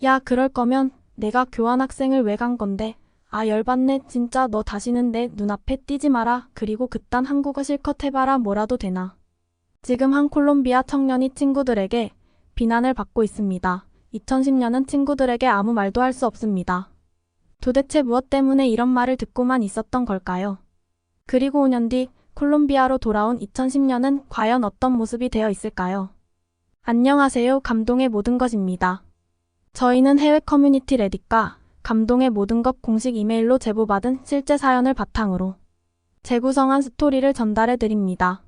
야, 그럴 거면 내가 교환학생을 왜 간 건데? 아, 열받네. 진짜 너 다시는 내 눈앞에 띄지 마라. 그리고 그딴 한국어 실컷 해봐라. 뭐라도 되나. 지금 한 콜롬비아 청년이 친구들에게 비난을 받고 있습니다. 2010년은 친구들에게 아무 말도 할 수 없습니다. 도대체 무엇 때문에 이런 말을 듣고만 있었던 걸까요? 그리고 5년 뒤 콜롬비아로 돌아온 2010년은 과연 어떤 모습이 되어 있을까요? 안녕하세요. 감동의 모든 것입니다. 저희는 해외 커뮤니티 레딧과 감동의 모든 것 공식 이메일로 제보받은 실제 사연을 바탕으로 재구성한 스토리를 전달해 드립니다.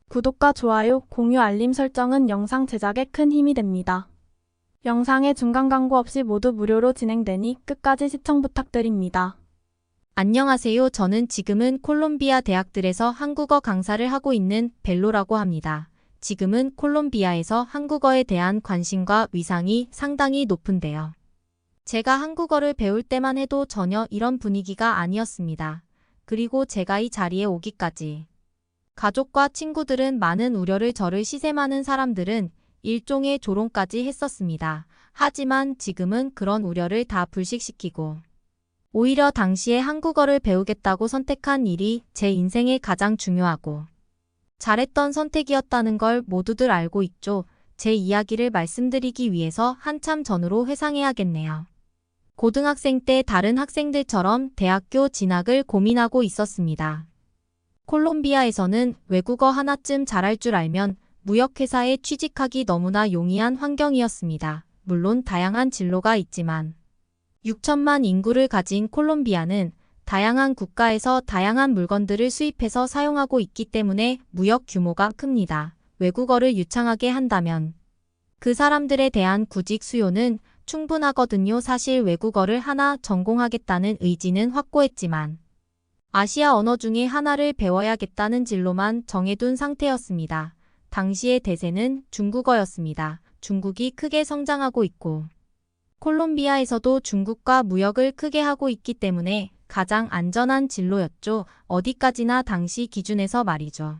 구독과 좋아요, 공유, 알림 설정은 영상 제작에 큰 힘이 됩니다. 영상의 중간 광고 없이 모두 무료로 진행되니 끝까지 시청 부탁드립니다. 안녕하세요. 저는 지금은 콜롬비아 대학들에서 한국어 강사를 하고 있는 벨로라고 합니다. 지금은 콜롬비아에서 한국어에 대한 관심과 위상이 상당히 높은데요. 제가 한국어를 배울 때만 해도 전혀 이런 분위기가 아니었습니다. 그리고 제가 이 자리에 오기까지 가족과 친구들은 많은 우려를 저를 시샘하는 사람들은 일종의 조롱까지 했었습니다. 하지만 지금은 그런 우려를 다 불식시키고 오히려 당시에 한국어를 배우겠다고 선택한 일이 제 인생에 가장 중요하고 잘했던 선택이었다는 걸 모두들 알고 있죠. 제 이야기를 말씀드리기 위해서 한참 전으로 회상해야겠네요. 고등학생 때 다른 학생들처럼 대학교 진학을 고민하고 있었습니다. 콜롬비아에서는 외국어 하나쯤 잘할 줄 알면 무역회사에 취직하기 너무나 용이한 환경이었습니다. 물론 다양한 진로가 있지만 6천만 인구를 가진 콜롬비아는 다양한 국가에서 다양한 물건들을 수입해서 사용하고 있기 때문에 무역 규모가 큽니다. 외국어를 유창하게 한다면 그 사람들에 대한 구직 수요는 충분하거든요. 사실 외국어를 하나 전공하겠다는 의지는 확고했지만 아시아 언어 중에 하나를 배워야겠다는 진로만 정해둔 상태였습니다. 당시의 대세는 중국어였습니다. 중국이 크게 성장하고 있고 콜롬비아에서도 중국과 무역을 크게 하고 있기 때문에 가장 안전한 진로였죠. 어디까지나 당시 기준에서 말이죠.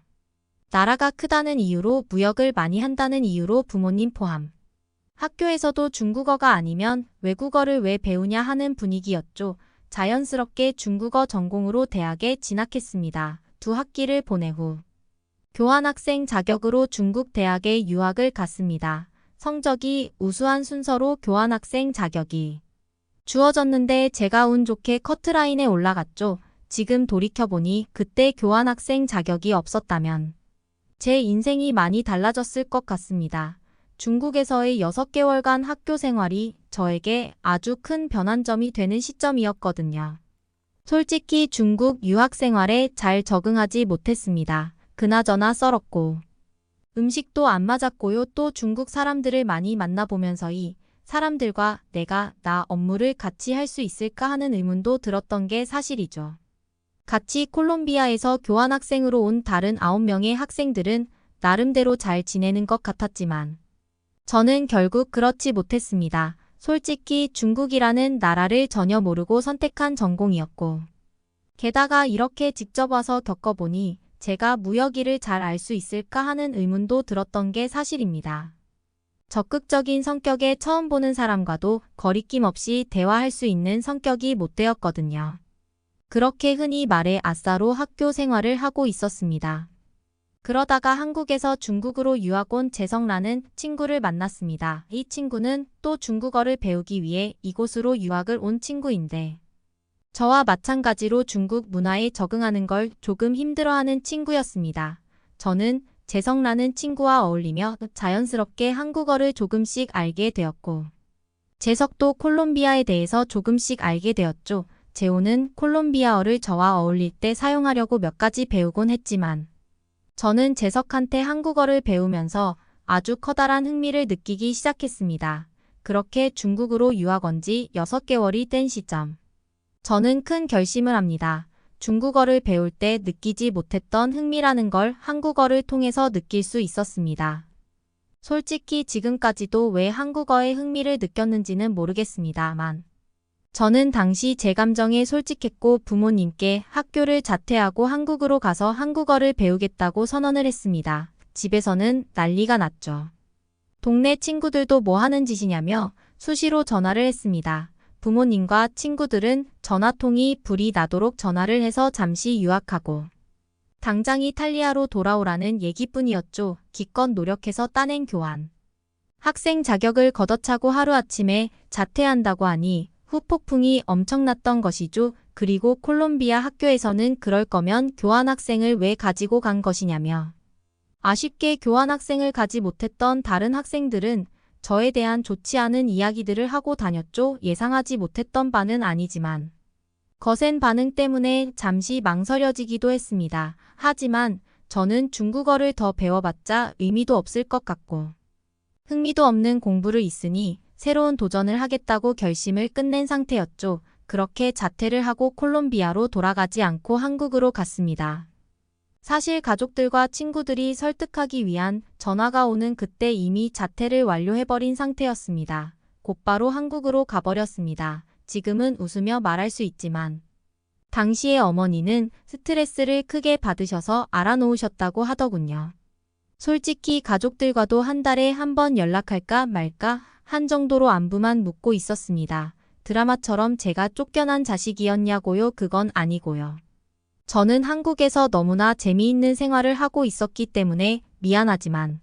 나라가 크다는 이유로 무역을 많이 한다는 이유로 부모님 포함 학교에서도 중국어가 아니면 외국어를 왜 배우냐 하는 분위기였죠. 자연스럽게 중국어 전공으로 대학에 진학했습니다. 2학기를 보내 후 교환학생 자격으로 중국 대학에 유학을 갔습니다. 성적이 우수한 순서로 교환학생 자격이 주어졌는데 제가 운 좋게 커트라인에 올라갔죠. 지금 돌이켜보니 그때 교환학생 자격이 없었다면 제 인생이 많이 달라졌을 것 같습니다. 중국에서의 6개월간 학교 생활이 저에게 아주 큰 변환점이 되는 시점이었거든요. 솔직히 중국 유학 생활에 잘 적응하지 못했습니다. 그나저나 썰었고 음식도 안 맞았고요. 또 중국 사람들을 많이 만나보면서이 사람들과 나 업무를 같이 할 수 있을까 하는 의문도 들었던 게 사실이죠. 같이 콜롬비아에서 교환학생으로 온 다른 9명의 학생들은 나름대로 잘 지내는 것 같았지만 저는 결국 그렇지 못했습니다. 솔직히 중국이라는 나라를 전혀 모르고 선택한 전공이었고 게다가 이렇게 직접 와서 겪어보니 제가 무역일을 잘 알 수 있을까 하는 의문도 들었던 게 사실입니다. 적극적인 성격의 처음 보는 사람과도 거리낌 없이 대화할 수 있는 성격이 못 되었거든요. 그렇게 흔히 말해 아싸로 학교 생활을 하고 있었습니다. 그러다가 한국에서 중국으로 유학 온 재성라는 친구를 만났습니다. 이 친구는 또 중국어를 배우기 위해 이곳으로 유학을 온 친구인데 저와 마찬가지로 중국 문화에 적응하는 걸 조금 힘들어하는 친구였습니다. 저는 재성라는 친구와 어울리며 자연스럽게 한국어를 조금씩 알게 되었고 재석도 콜롬비아에 대해서 조금씩 알게 되었죠. 재호는 콜롬비아어를 저와 어울릴 때 사용하려고 몇 가지 배우곤 했지만 저는 재석한테 한국어를 배우면서 아주 커다란 흥미를 느끼기 시작했습니다. 그렇게 중국으로 유학 온 지 6개월이 된 시점. 저는 큰 결심을 합니다. 중국어를 배울 때 느끼지 못했던 흥미라는 걸 한국어를 통해서 느낄 수 있었습니다. 솔직히 지금까지도 왜 한국어에 흥미를 느꼈는지는 모르겠습니다만 저는 당시 제 감정에 솔직했고 부모님께 학교를 자퇴하고 한국으로 가서 한국어를 배우겠다고 선언을 했습니다. 집에서는 난리가 났죠. 동네 친구들도 뭐 하는 짓이냐며 수시로 전화를 했습니다. 부모님과 친구들은 전화통이 불이 나도록 전화를 해서 잠시 유학하고 당장 이탈리아로 돌아오라는 얘기뿐이었죠. 기껏 노력해서 따낸 교환 학생 자격을 걷어차고 하루아침에 자퇴한다고 하니 후폭풍이 엄청났던 것이죠. 그리고 콜롬비아 학교에서는 그럴 거면 교환학생을 왜 가지고 간 것이냐며 아쉽게 교환학생을 가지 못했던 다른 학생들은 저에 대한 좋지 않은 이야기들을 하고 다녔죠. 예상하지 못했던 바는 아니지만 거센 반응 때문에 잠시 망설여지기도 했습니다. 하지만 저는 중국어를 더 배워봤자 의미도 없을 것 같고 흥미도 없는 공부를 있으니 새로운 도전을 하겠다고 결심을 끝낸 상태였죠. 그렇게 자퇴를 하고 콜롬비아로 돌아가지 않고 한국으로 갔습니다. 사실 가족들과 친구들이 설득하기 위한 전화가 오는 그때 이미 자퇴를 완료해버린 상태였습니다. 곧바로 한국으로 가버렸습니다. 지금은 웃으며 말할 수 있지만 당시의 어머니는 스트레스를 크게 받으셔서 알아놓으셨다고 하더군요. 솔직히 가족들과도 한 달에 한 번 연락할까 말까 한 정도로 안부만 묻고 있었습니다. 드라마처럼 제가 쫓겨난 자식이었냐고요? 그건 아니고요. 저는 한국에서 너무나 재미있는 생활을 하고 있었기 때문에 미안하지만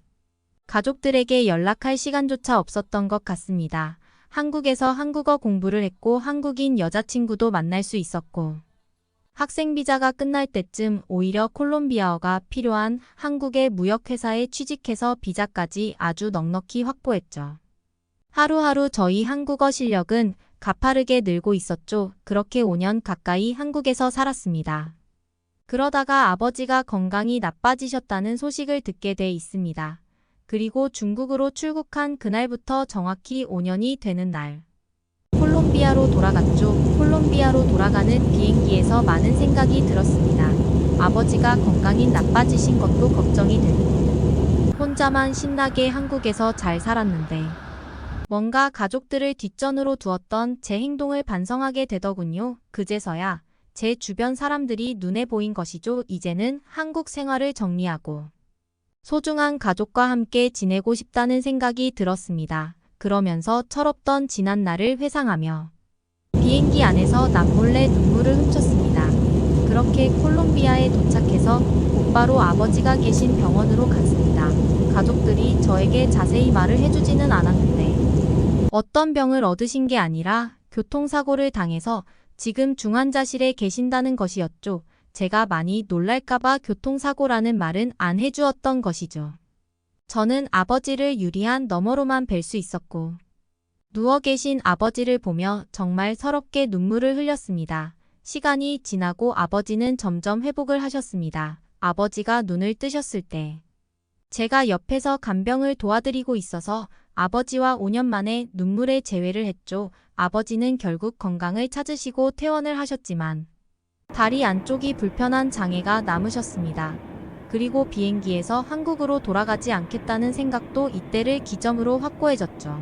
가족들에게 연락할 시간조차 없었던 것 같습니다. 한국에서 한국어 공부를 했고 한국인 여자친구도 만날 수 있었고 학생 비자가 끝날 때쯤 오히려 콜롬비아어가 필요한 한국의 무역회사에 취직해서 비자까지 아주 넉넉히 확보했죠. 하루하루 저희 한국어 실력은 가파르게 늘고 있었죠. 그렇게 5년 가까이 한국에서 살았습니다. 그러다가 아버지가 건강이 나빠지셨다는 소식을 듣게 돼 있습니다. 그리고 중국으로 출국한 그날부터 정확히 5년이 되는 날. 콜롬비아로 돌아갔죠. 콜롬비아로 돌아가는 비행기에서 많은 생각이 들었습니다. 아버지가 건강이 나빠지신 것도 걱정이 되고 혼자만 신나게 한국에서 잘 살았는데 뭔가 가족들을 뒷전으로 두었던 제 행동을 반성하게 되더군요. 그제서야 제 주변 사람들이 눈에 보인 것이죠. 이제는 한국 생활을 정리하고 소중한 가족과 함께 지내고 싶다는 생각이 들었습니다. 그러면서 철없던 지난 날을 회상하며 비행기 안에서 남몰래 눈물을 훔쳤습니다. 그렇게 콜롬비아에 도착해서 곧바로 아버지가 계신 병원으로 갔습니다. 가족들이 저에게 자세히 말을 해주지는 않았는데 어떤 병을 얻으신 게 아니라 교통사고를 당해서 지금 중환자실에 계신다는 것이었죠. 제가 많이 놀랄까봐 교통사고라는 말은 안 해주었던 것이죠. 저는 아버지를 유리한 너머로만 뵐 수 있었고 누워 계신 아버지를 보며 정말 서럽게 눈물을 흘렸습니다. 시간이 지나고 아버지는 점점 회복을 하셨습니다. 아버지가 눈을 뜨셨을 때 제가 옆에서 간병을 도와드리고 있어서 아버지와 5년 만에 눈물의 재회를 했죠. 아버지는 결국 건강을 찾으시고 퇴원을 하셨지만 다리 안쪽이 불편한 장애가 남으셨습니다. 그리고 비행기에서 한국으로 돌아가지 않겠다는 생각도 이때를 기점으로 확고해졌죠.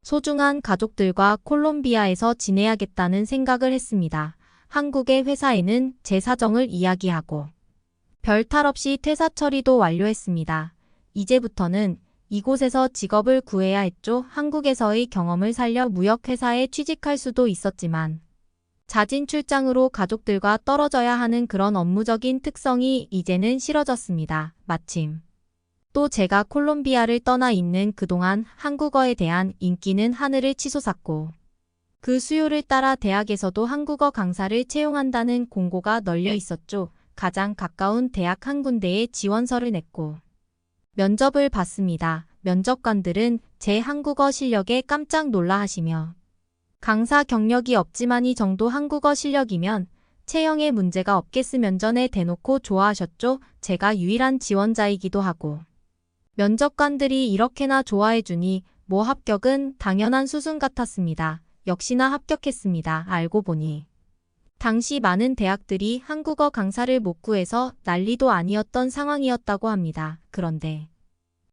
소중한 가족들과 콜롬비아에서 지내야겠다는 생각을 했습니다. 한국의 회사에는 제 사정을 이야기하고 별 탈 없이 퇴사 처리도 완료했습니다. 이제부터는 이곳에서 직업을 구해야 했죠. 한국에서의 경험을 살려 무역회사에 취직할 수도 있었지만 자진 출장으로 가족들과 떨어져야 하는 그런 업무적인 특성이 이제는 싫어졌습니다. 마침 또 제가 콜롬비아를 떠나 있는 그동안 한국어에 대한 인기는 하늘을 치솟았고 그 수요를 따라 대학에서도 한국어 강사를 채용한다는 공고가 널려 있었죠. 가장 가까운 대학 한 군데에 지원서를 냈고 면접을 봤습니다. 면접관들은 제 한국어 실력에 깜짝 놀라하시며 강사 경력이 없지만 이 정도 한국어 실력이면 채용에 문제가 없겠으면 전에 대놓고 좋아하셨죠. 제가 유일한 지원자이기도 하고 면접관들이 이렇게나 좋아해주니 뭐 합격은 당연한 수순 같았습니다. 역시나 합격했습니다. 알고 보니 당시 많은 대학들이 한국어 강사를 못 구해서 난리도 아니었던 상황이었다고 합니다. 그런데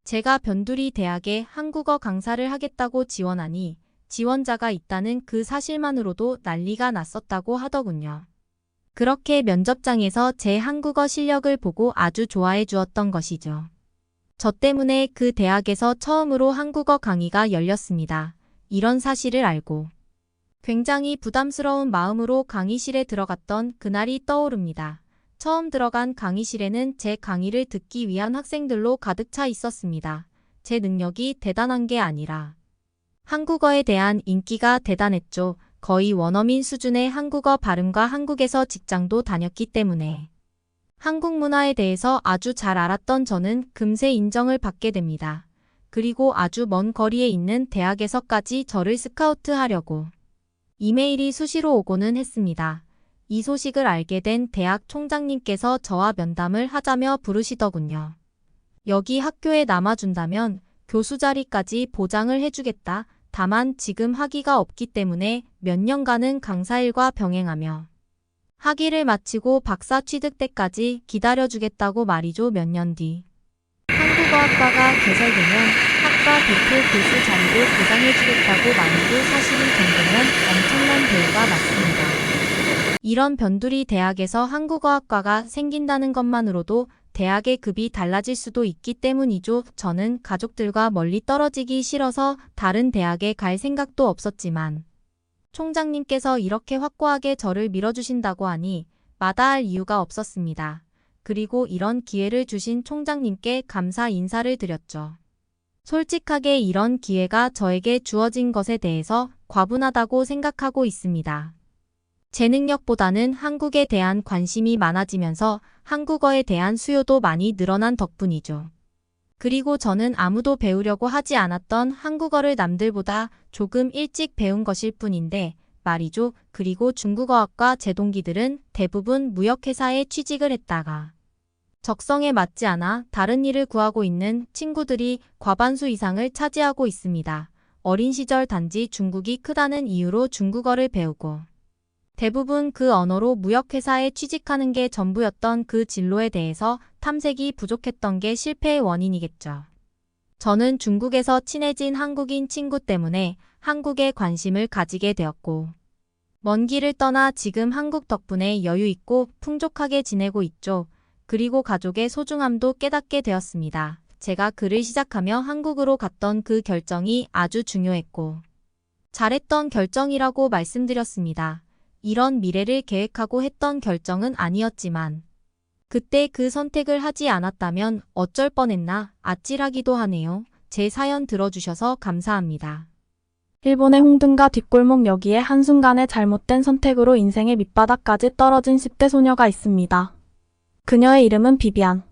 제가 변두리 대학에 한국어 강사를 하겠다고 지원하니 지원자가 있다는 그 사실만으로도 난리가 났었다고 하더군요. 그렇게 면접장에서 제 한국어 실력을 보고 아주 좋아해 주었던 것이죠. 저 때문에 그 대학에서 처음으로 한국어 강의가 열렸습니다. 이런 사실을 알고 굉장히 부담스러운 마음으로 강의실에 들어갔던 그날이 떠오릅니다. 처음 들어간 강의실에는 제 강의를 듣기 위한 학생들로 가득 차 있었습니다. 제 능력이 대단한 게 아니라 한국어에 대한 인기가 대단했죠. 거의 원어민 수준의 한국어 발음과 한국에서 직장도 다녔기 때문에 한국 문화에 대해서 아주 잘 알았던 저는 금세 인정을 받게 됩니다. 그리고 아주 먼 거리에 있는 대학에서까지 저를 스카우트하려고 이메일이 수시로 오고는 했습니다. 이 소식을 알게 된 대학 총장님께서 저와 면담을 하자며 부르시더군요. 여기 학교에 남아준다면 교수 자리까지 보장을 해주겠다. 다만 지금 학위가 없기 때문에 몇 년간은 강사 일과 병행하며 학위를 마치고 박사 취득 때까지 기다려주겠다고 말이죠. 몇 년 뒤 한국어학과가 개설되면 학과 대표 교수 자리도 보장해주겠다고 말해도 사실일 정도면 엄청난 대우가 맞습니다. 이런 변두리 대학에서 한국어학과가 생긴다는 것만으로도 대학의 급이 달라질 수도 있기 때문이죠. 저는 가족들과 멀리 떨어지기 싫어서 다른 대학에 갈 생각도 없었지만 총장님께서 이렇게 확고하게 저를 밀어주신다고 하니 마다할 이유가 없었습니다. 그리고 이런 기회를 주신 총장님께 감사 인사를 드렸죠. 솔직하게 이런 기회가 저에게 주어진 것에 대해서 과분하다고 생각하고 있습니다. 제 능력보다는 한국에 대한 관심이 많아지면서 한국어에 대한 수요도 많이 늘어난 덕분이죠. 그리고 저는 아무도 배우려고 하지 않았던 한국어를 남들보다 조금 일찍 배운 것일 뿐인데 말이죠. 그리고 중국어학과 제 동기들은 대부분 무역회사에 취직을 했다가 적성에 맞지 않아 다른 일을 구하고 있는 친구들이 과반수 이상을 차지하고 있습니다. 어린 시절 단지 중국이 크다는 이유로 중국어를 배우고 대부분 그 언어로 무역회사에 취직하는 게 전부였던 그 진로에 대해서 탐색이 부족했던 게 실패의 원인이겠죠. 저는 중국에서 친해진 한국인 친구 때문에 한국에 관심을 가지게 되었고 먼 길을 떠나 지금 한국 덕분에 여유 있고 풍족하게 지내고 있죠. 그리고 가족의 소중함도 깨닫게 되었습니다. 제가 글을 시작하며 한국으로 갔던 그 결정이 아주 중요했고 잘했던 결정이라고 말씀드렸습니다. 이런 미래를 계획하고 했던 결정은 아니었지만 그때 그 선택을 하지 않았다면 어쩔 뻔했나 아찔하기도 하네요. 제 사연 들어주셔서 감사합니다. 일본의 홍등가 뒷골목 여기에 한순간의 잘못된 선택으로 인생의 밑바닥까지 떨어진 10대 소녀가 있습니다. 그녀의 이름은 비비안.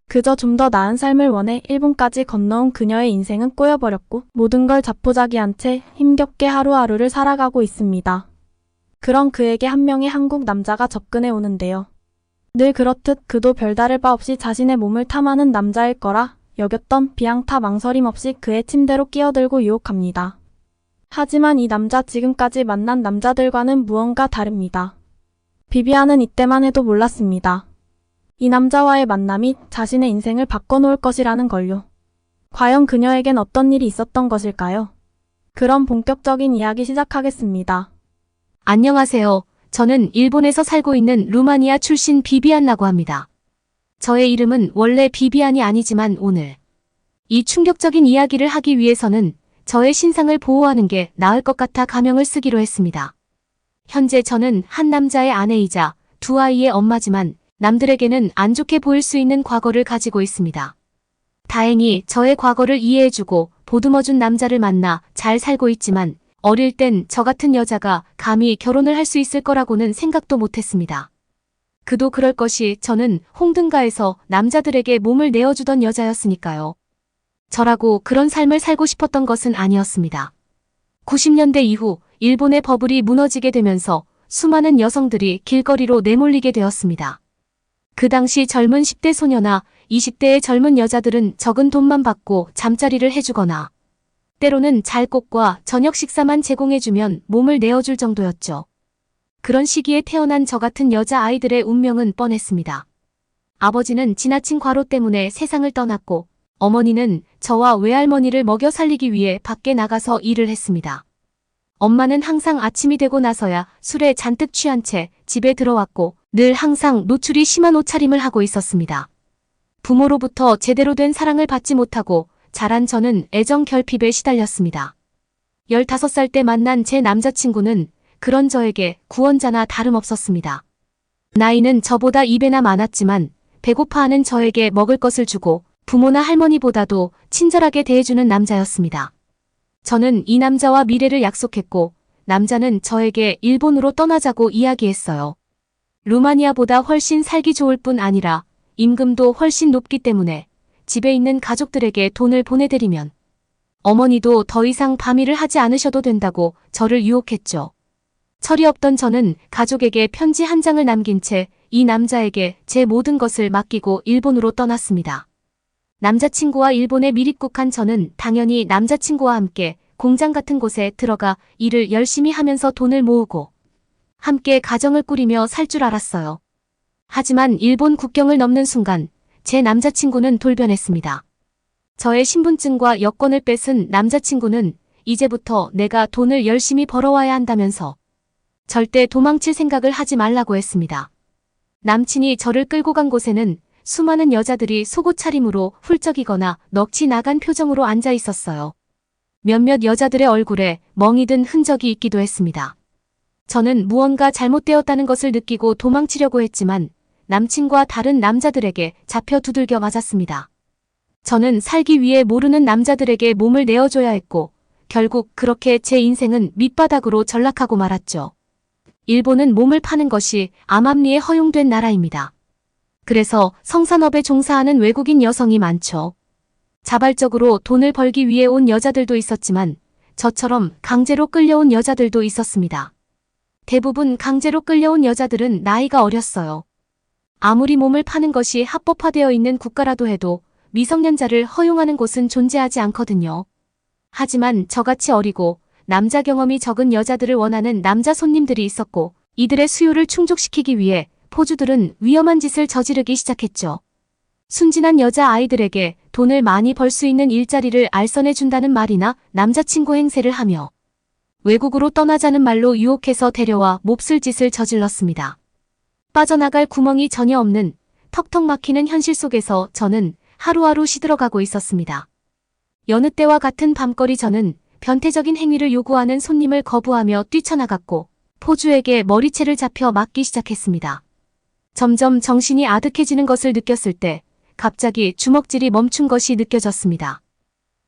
그저 좀 더 나은 삶을 원해 일본까지 건너온 그녀의 인생은 꼬여버렸고 모든 걸 자포자기한 채 힘겹게 하루하루를 살아가고 있습니다. 그런 그에게 한 명의 한국 남자가 접근해 오는데요. 늘 그렇듯 그도 별다를 바 없이 자신의 몸을 탐하는 남자일 거라 여겼던 비앙타 망설임 없이 그의 침대로 끼어들고 유혹합니다. 하지만 이 남자 지금까지 만난 남자들과는 무언가 다릅니다. 비비안은 이때만 해도 몰랐습니다. 이 남자와의 만남이 자신의 인생을 바꿔놓을 것이라는 걸요. 과연 그녀에겐 어떤 일이 있었던 것일까요? 그럼 본격적인 이야기 시작하겠습니다. 안녕하세요. 저는 일본에서 살고 있는 루마니아 출신 비비안라고 합니다. 저의 이름은 원래 비비안이 아니지만 오늘 이 충격적인 이야기를 하기 위해서는 저의 신상을 보호하는 게 나을 것 같아 가명을 쓰기로 했습니다. 현재 저는 한 남자의 아내이자 두 아이의 엄마지만 남들에게는 안 좋게 보일 수 있는 과거를 가지고 있습니다. 다행히 저의 과거를 이해해주고 보듬어준 남자를 만나 잘 살고 있지만 어릴 땐 저 같은 여자가 감히 결혼을 할 수 있을 거라고는 생각도 못했습니다. 그도 그럴 것이 저는 홍등가에서 남자들에게 몸을 내어주던 여자였으니까요. 저라고 그런 삶을 살고 싶었던 것은 아니었습니다. 90년대 이후 일본의 버블이 무너지게 되면서 수많은 여성들이 길거리로 내몰리게 되었습니다. 그 당시 젊은 10대 소녀나 20대의 젊은 여자들은 적은 돈만 받고 잠자리를 해주거나 때로는 잘 곳과 저녁 식사만 제공해주면 몸을 내어줄 정도였죠. 그런 시기에 태어난 저 같은 여자아이들의 운명은 뻔했습니다. 아버지는 지나친 과로 때문에 세상을 떠났고 어머니는 저와 외할머니를 먹여 살리기 위해 밖에 나가서 일을 했습니다. 엄마는 항상 아침이 되고 나서야 술에 잔뜩 취한 채 집에 들어왔고 늘 항상 노출이 심한 옷차림을 하고 있었습니다. 부모로부터 제대로 된 사랑을 받지 못하고 자란 저는 애정 결핍에 시달렸습니다. 15살 때 만난 제 남자친구는 그런 저에게 구원자나 다름없었습니다. 나이는 저보다 2배나 많았지만 배고파하는 저에게 먹을 것을 주고 부모나 할머니보다도 친절하게 대해주는 남자였습니다. 저는 이 남자와 미래를 약속했고 남자는 저에게 일본으로 떠나자고 이야기했어요. 루마니아보다 훨씬 살기 좋을 뿐 아니라 임금도 훨씬 높기 때문에 집에 있는 가족들에게 돈을 보내드리면 어머니도 더 이상 밤일을 하지 않으셔도 된다고 저를 유혹했죠. 철이 없던 저는 가족에게 편지 한 장을 남긴 채 이 남자에게 제 모든 것을 맡기고 일본으로 떠났습니다. 남자친구와 일본에 밀입국한 저는 당연히 남자친구와 함께 공장 같은 곳에 들어가 일을 열심히 하면서 돈을 모으고 함께 가정을 꾸리며 살 줄 알았어요. 하지만 일본 국경을 넘는 순간 제 남자친구는 돌변했습니다. 저의 신분증과 여권을 뺏은 남자친구는 이제부터 내가 돈을 열심히 벌어와야 한다면서 절대 도망칠 생각을 하지 말라고 했습니다. 남친이 저를 끌고 간 곳에는 수많은 여자들이 속옷 차림으로 훌쩍이거나 넋이 나간 표정으로 앉아 있었어요. 몇몇 여자들의 얼굴에 멍이 든 흔적이 있기도 했습니다. 저는 무언가 잘못되었다는 것을 느끼고 도망치려고 했지만 남친과 다른 남자들에게 잡혀 두들겨 맞았습니다. 저는 살기 위해 모르는 남자들에게 몸을 내어줘야 했고 결국 그렇게 제 인생은 밑바닥으로 전락하고 말았죠. 일본은 몸을 파는 것이 암암리에 허용된 나라입니다. 그래서 성산업에 종사하는 외국인 여성이 많죠. 자발적으로 돈을 벌기 위해 온 여자들도 있었지만 저처럼 강제로 끌려온 여자들도 있었습니다. 대부분 강제로 끌려온 여자들은 나이가 어렸어요. 아무리 몸을 파는 것이 합법화되어 있는 국가라도 해도 미성년자를 허용하는 곳은 존재하지 않거든요. 하지만 저같이 어리고 남자 경험이 적은 여자들을 원하는 남자 손님들이 있었고 이들의 수요를 충족시키기 위해 포주들은 위험한 짓을 저지르기 시작했죠. 순진한 여자 아이들에게 돈을 많이 벌 수 있는 일자리를 알선해준다는 말이나 남자친구 행세를 하며 외국으로 떠나자는 말로 유혹해서 데려와 몹쓸 짓을 저질렀습니다. 빠져나갈 구멍이 전혀 없는 턱턱 막히는 현실 속에서 저는 하루하루 시들어가고 있었습니다. 여느 때와 같은 밤거리 저는 변태적인 행위를 요구하는 손님을 거부하며 뛰쳐나갔고 포주에게 머리채를 잡혀 맞기 시작했습니다. 점점 정신이 아득해지는 것을 느꼈을 때 갑자기 주먹질이 멈춘 것이 느껴졌습니다.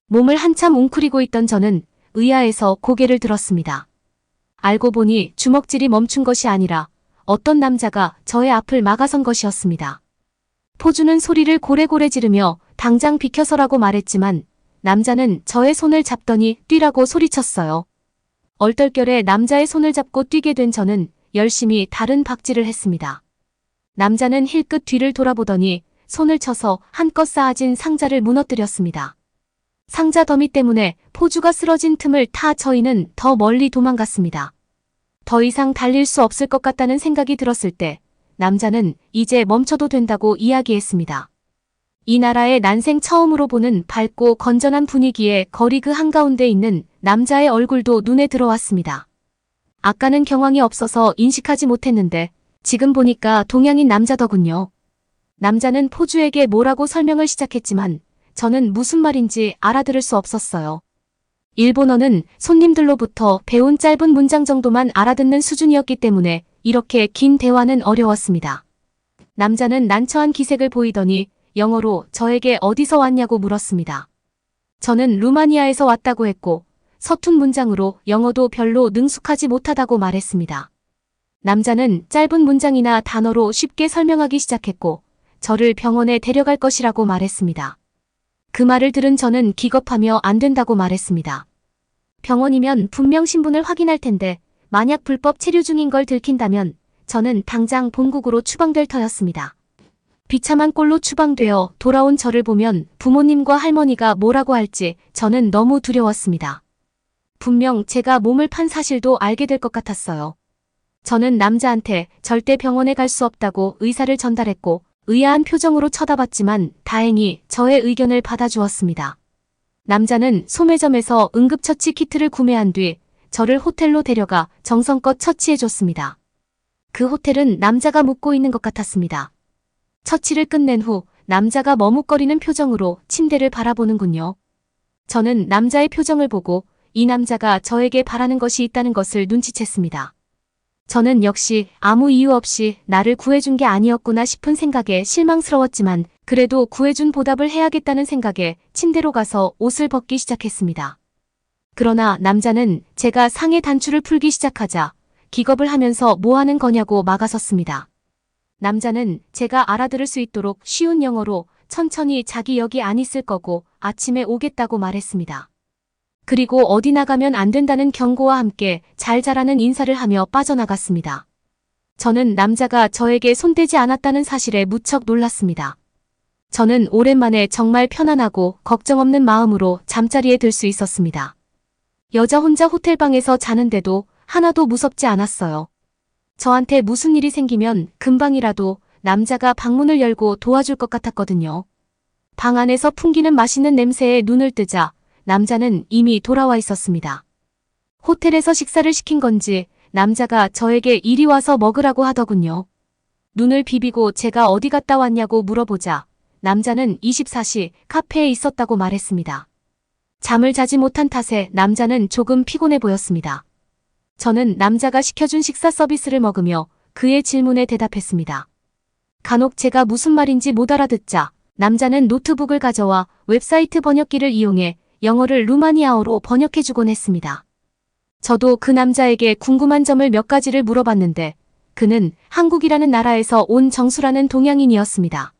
몸을 한참 웅크리고 있던 저는 의아해서 고개를 들었습니다. 알고 보니 주먹질이 멈춘 것이 아니라 어떤 남자가 저의 앞을 막아선 것이었습니다. 포주는 소리를 고래고래 지르며 당장 비켜서라고 말했지만 남자는 저의 손을 잡더니 뛰라고 소리쳤어요. 얼떨결에 남자의 손을 잡고 뛰게 된 저는 열심히 다른 박질을 했습니다. 남자는 힐끗 뒤를 돌아보더니 손을 쳐서 한껏 쌓아진 상자를 무너뜨렸습니다. 상자 더미 때문에 포주가 쓰러진 틈을 타 저희는 더 멀리 도망갔습니다. 더 이상 달릴 수 없을 것 같다는 생각이 들었을 때 남자는 이제 멈춰도 된다고 이야기했습니다. 이 나라의 난생 처음으로 보는 밝고 건전한 분위기에 거리 그 한가운데 있는 남자의 얼굴도 눈에 들어왔습니다. 아까는 경황이 없어서 인식하지 못했는데 지금 보니까 동양인 남자더군요. 남자는 포주에게 뭐라고 설명을 시작했지만 저는 무슨 말인지 알아들을 수 없었어요. 일본어는 손님들로부터 배운 짧은 문장 정도만 알아듣는 수준이었기 때문에 이렇게 긴 대화는 어려웠습니다. 남자는 난처한 기색을 보이더니 영어로 저에게 어디서 왔냐고 물었습니다. 저는 루마니아에서 왔다고 했고 서툰 문장으로 영어도 별로 능숙하지 못하다고 말했습니다. 남자는 짧은 문장이나 단어로 쉽게 설명하기 시작했고 저를 병원에 데려갈 것이라고 말했습니다. 그 말을 들은 저는 기겁하며 안 된다고 말했습니다. 병원이면 분명 신분을 확인할 텐데 만약 불법 체류 중인 걸 들킨다면 저는 당장 본국으로 추방될 터였습니다. 비참한 꼴로 추방되어 돌아온 저를 보면 부모님과 할머니가 뭐라고 할지 저는 너무 두려웠습니다. 분명 제가 몸을 판 사실도 알게 될 것 같았어요. 저는 남자한테 절대 병원에 갈 수 없다고 의사를 전달했고 의아한 표정으로 쳐다봤지만 다행히 저의 의견을 받아주었습니다. 남자는 소매점에서 응급처치 키트를 구매한 뒤 저를 호텔로 데려가 정성껏 처치해줬습니다. 그 호텔은 남자가 묵고 있는 것 같았습니다. 처치를 끝낸 후 남자가 머뭇거리는 표정으로 침대를 바라보는군요. 저는 남자의 표정을 보고 이 남자가 저에게 바라는 것이 있다는 것을 눈치챘습니다. 저는 역시 아무 이유 없이 나를 구해준 게 아니었구나 싶은 생각에 실망스러웠지만 그래도 구해준 보답을 해야겠다는 생각에 침대로 가서 옷을 벗기 시작했습니다. 그러나 남자는 제가 상의 단추를 풀기 시작하자 기겁을 하면서 뭐 하는 거냐고 막아섰습니다. 남자는 제가 알아들을 수 있도록 쉬운 영어로 천천히 자기 여기 안 있을 거고 아침에 오겠다고 말했습니다. 그리고 어디 나가면 안 된다는 경고와 함께 잘 자라는 인사를 하며 빠져나갔습니다. 저는 남자가 저에게 손대지 않았다는 사실에 무척 놀랐습니다. 저는 오랜만에 정말 편안하고 걱정 없는 마음으로 잠자리에 들 수 있었습니다. 여자 혼자 호텔방에서 자는데도 하나도 무섭지 않았어요. 저한테 무슨 일이 생기면 금방이라도 남자가 방문을 열고 도와줄 것 같았거든요. 방 안에서 풍기는 맛있는 냄새에 눈을 뜨자 남자는 이미 돌아와 있었습니다. 호텔에서 식사를 시킨 건지 남자가 저에게 이리 와서 먹으라고 하더군요. 눈을 비비고 제가 어디 갔다 왔냐고 물어보자 남자는 24시 카페에 있었다고 말했습니다. 잠을 자지 못한 탓에 남자는 조금 피곤해 보였습니다. 저는 남자가 시켜준 식사 서비스를 먹으며 그의 질문에 대답했습니다. 간혹 제가 무슨 말인지 못 알아듣자 남자는 노트북을 가져와 웹사이트 번역기를 이용해 영어를 루마니아어로 번역해주곤 했습니다. 저도 그 남자에게 궁금한 점을 몇 가지를 물어봤는데 그는 한국이라는 나라에서 온 정수라는 동양인이었습니다.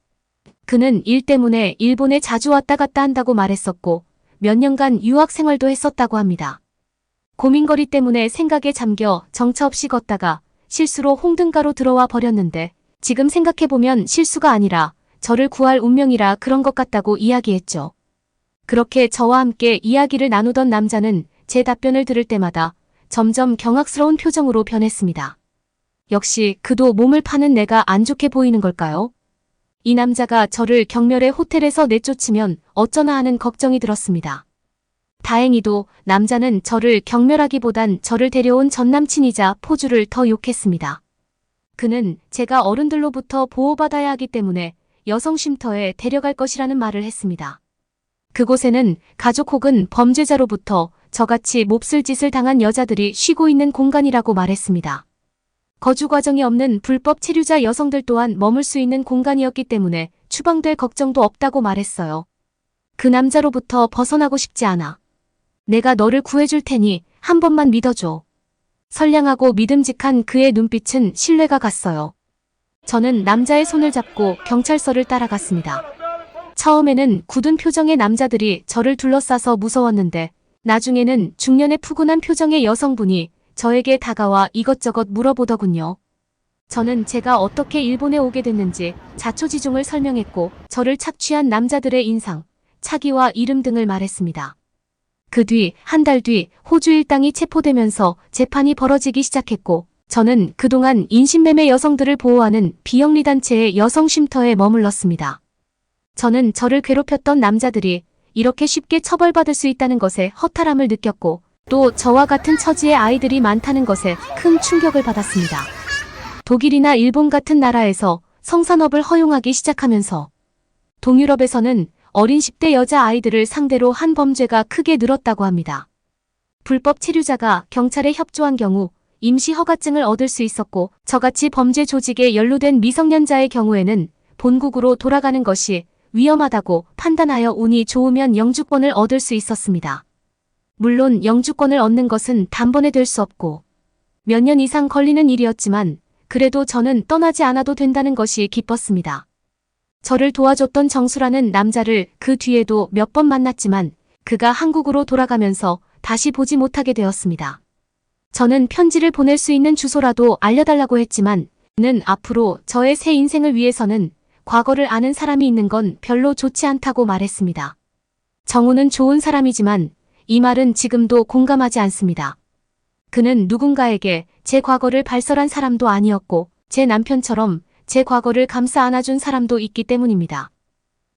그는 일 때문에 일본에 자주 왔다 갔다 한다고 말했었고 몇 년간 유학 생활도 했었다고 합니다. 고민거리 때문에 생각에 잠겨 정처 없이 걷다가 실수로 홍등가로 들어와 버렸는데 지금 생각해보면 실수가 아니라 저를 구할 운명이라 그런 것 같다고 이야기했죠. 그렇게 저와 함께 이야기를 나누던 남자는 제 답변을 들을 때마다 점점 경악스러운 표정으로 변했습니다. 역시 그도 몸을 파는 내가 안 좋게 보이는 걸까요? 이 남자가 저를 경멸의 호텔에서 내쫓으면 어쩌나 하는 걱정이 들었습니다. 다행히도 남자는 저를 경멸하기보단 저를 데려온 전남친이자 포주를 더 욕했습니다. 그는 제가 어른들로부터 보호받아야 하기 때문에 여성 쉼터에 데려갈 것이라는 말을 했습니다. 그곳에는 가족 혹은 범죄자로부터 저같이 몹쓸 짓을 당한 여자들이 쉬고 있는 공간이라고 말했습니다. 거주 과정이 없는 불법 체류자 여성들 또한 머물 수 있는 공간이었기 때문에 추방될 걱정도 없다고 말했어요. 그 남자로부터 벗어나고 싶지 않아. 내가 너를 구해줄 테니 한 번만 믿어줘. 선량하고 믿음직한 그의 눈빛은 신뢰가 갔어요. 저는 남자의 손을 잡고 경찰서를 따라갔습니다. 처음에는 굳은 표정의 남자들이 저를 둘러싸서 무서웠는데 나중에는 중년의 푸근한 표정의 여성분이 저에게 다가와 이것저것 물어보더군요. 저는 제가 어떻게 일본에 오게 됐는지 자초지종을 설명했고 저를 착취한 남자들의 인상, 차기와 이름 등을 말했습니다. 그 뒤 한 달 뒤 호주 일당이 체포되면서 재판이 벌어지기 시작했고 저는 그동안 인신매매 여성들을 보호하는 비영리단체의 여성 쉼터에 머물렀습니다. 저는 저를 괴롭혔던 남자들이 이렇게 쉽게 처벌받을 수 있다는 것에 허탈함을 느꼈고 또 저와 같은 처지의 아이들이 많다는 것에 큰 충격을 받았습니다. 독일이나 일본 같은 나라에서 성산업을 허용하기 시작하면서 동유럽에서는 어린 10대 여자아이들을 상대로 한 범죄가 크게 늘었다고 합니다. 불법 체류자가 경찰에 협조한 경우 임시 허가증을 얻을 수 있었고 저같이 범죄 조직에 연루된 미성년자의 경우에는 본국으로 돌아가는 것이 위험하다고 판단하여 운이 좋으면 영주권을 얻을 수 있었습니다. 물론 영주권을 얻는 것은 단번에 될 수 없고 몇 년 이상 걸리는 일이었지만 그래도 저는 떠나지 않아도 된다는 것이 기뻤습니다. 저를 도와줬던 정수라는 남자를 그 뒤에도 몇 번 만났지만 그가 한국으로 돌아가면서 다시 보지 못하게 되었습니다. 저는 편지를 보낼 수 있는 주소라도 알려달라고 했지만 그는 앞으로 저의 새 인생을 위해서는 과거를 아는 사람이 있는 건 별로 좋지 않다고 말했습니다. 정우는 좋은 사람이지만 이 말은 지금도 공감하지 않습니다. 그는 누군가에게 제 과거를 발설한 사람도 아니었고 제 남편처럼 제 과거를 감싸 안아준 사람도 있기 때문입니다.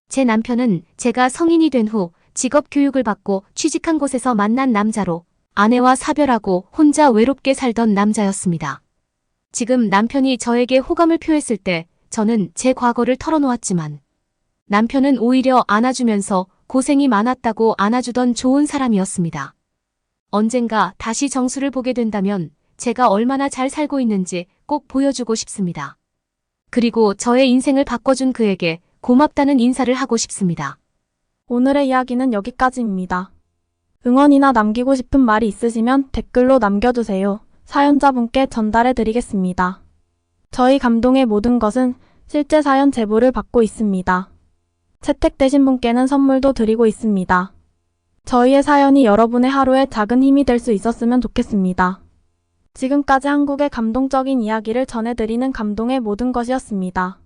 제 남편은 제가 성인이 된 후 직업 교육을 받고 취직한 곳에서 만난 남자로 아내와 사별하고 혼자 외롭게 살던 남자였습니다. 지금 남편이 저에게 호감을 표했을 때 저는 제 과거를 털어놓았지만 남편은 오히려 안아주면서 고생이 많았다고 안아주던 좋은 사람이었습니다. 언젠가 다시 정수를 보게 된다면 제가 얼마나 잘 살고 있는지 꼭 보여주고 싶습니다. 그리고 저의 인생을 바꿔준 그에게 고맙다는 인사를 하고 싶습니다. 오늘의 이야기는 여기까지입니다. 응원이나 남기고 싶은 말이 있으시면 댓글로 남겨주세요. 사연자분께 전달해 드리겠습니다. 저희 감동의 모든 것은 실제 사연 제보를 받고 있습니다. 채택되신 분께는 선물도 드리고 있습니다. 저희의 사연이 여러분의 하루에 작은 힘이 될 수 있었으면 좋겠습니다. 지금까지 한국의 감동적인 이야기를 전해드리는 감동의 모든 것이었습니다.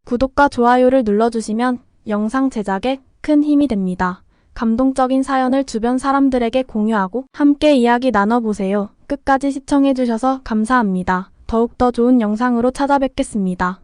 구독과 좋아요를 눌러주시면 영상 제작에 큰 힘이 됩니다. 감동적인 사연을 주변 사람들에게 공유하고 함께 이야기 나눠보세요. 끝까지 시청해주셔서 감사합니다. 더욱더 좋은 영상으로 찾아뵙겠습니다.